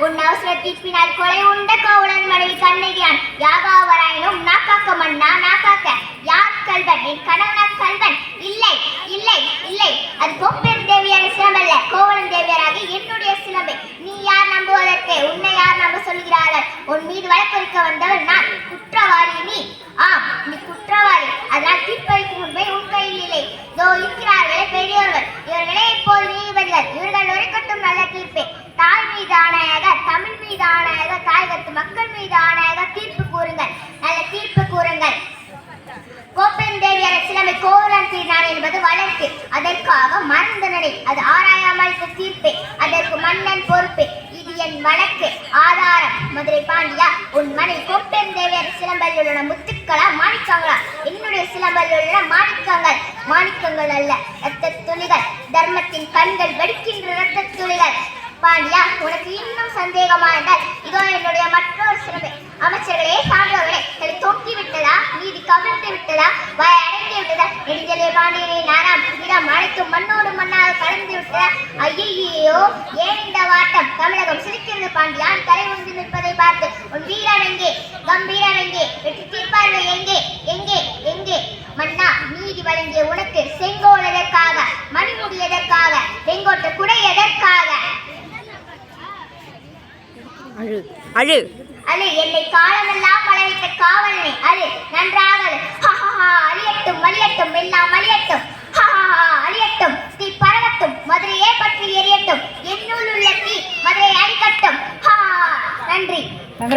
உன் அவசர தீர்ப்பினால் கொலை உண்ட கோவலன் மனைவி கண்ணகியான் யாகாவராயினும் நாக்காக்க மன்னா நாக்காக்க. யார் கல்வன்? என் கணவனா கல்வன்? இல்லை இல்லை இல்லை, அது கோப்பெரும் தேவியான சிலம்பல்ல, கோவலன் தேவியராகி என்னுடைய சிலம்பை. நீ யார் நம்புவதற்கு? உன்னை யார் நம்ப சொல்கிறார்கள்? உன் மீது வழக்குரைக்க வந்தவன் நான். குற்றவாளி நீ. ஆம், நீ குற்றவாளி. அதனால் தீர்ப்பளிக்கும் உண்மை உன் கையில் இல்லை. இதோ இருக்கிறார்களே பெரியவர்கள், இவர்களே இப்போது நீதிபதிகள். இவர்கள் உரைக்கட்டும் நல்ல தீர்ப்பை. தாய் மீது ஆணையாக, தமிழ் மீது ஆணையாக, தாயகத்து மக்கள் மீது ஆணையாக தீர்ப்பு கூறுங்கள், நல்ல தீர்ப்பு கூறுங்கள். கோப்பெரும் தேவியான சிலம்பை கோவலன் தீர்னான் என்பது வழக்கு. அதற்காக மறந்த நடை, அது ஆராயாமல் தீர்ப்பே. அதற்கு மன்னன் பொறுப்பு. இது என் வழக்கு. ஆதாரம்: மதுரை பாண்டியா, உன் மனைவி கோப்பெரும் தேவியான சிலம்பில் உள்ள முத்துக்களா மாணிக்கங்களா? என்னுடைய சிலம்பில் உள்ள மாணிக்கங்கள். மாணிக்கங்கள் அல்ல, இரத்த துளிகள். தர்மத்தின் கண்கள் வெடிக்கின்ற இரத்த துளிகள். பாண்டியா, உனக்கு இன்னும் சந்தேகமா என்றால் இதோ என்னுடைய மற்றொரு சிலம்பை. அமைச்சர்களே, சான்றோர்களே, தலை தூக்கி விட்டதா? நீதி கவிழ்ந்து விட்டதா? வாய் அடங்கி விட்டதா? நெடுஞ்சலே பாண்டியனே, நாராம் இடம் அனைத்தும் மண்ணோடு மண்ணாக கலந்து விட்டதா? ஐயோ, ஏன் இந்த வாட்டம்? தமிழகம் சிரிக்கிறது பாண்டியா, தலை உந்து நிற்பதை பார்த்து. உன் வீரன் எங்கே? கம்பீரன் எங்கே? வெற்றி தீர்ப்பார்கள் எங்கே? எங்கே எங்கே? மன்னா, நீதி வழங்கிய உனக்கு செங்கோல் எதற்காக? மணிமுடி எதற்காக? செங்கோட்டு குடை எதற்காக? அழு அழு அழு, என்னை காலமெல்லாம் பழவித்த காவலனை அழு, நன்றாக அழு. அழியட்டும் அழியட்டும், எல்லாம் அழியட்டும். அழியட்டும், தீ பரவட்டும், மதுரையே பற்றி எரியட்டும். என்னுள் உள்ள தீ மதுரை அழிக்கட்டும். நன்றி.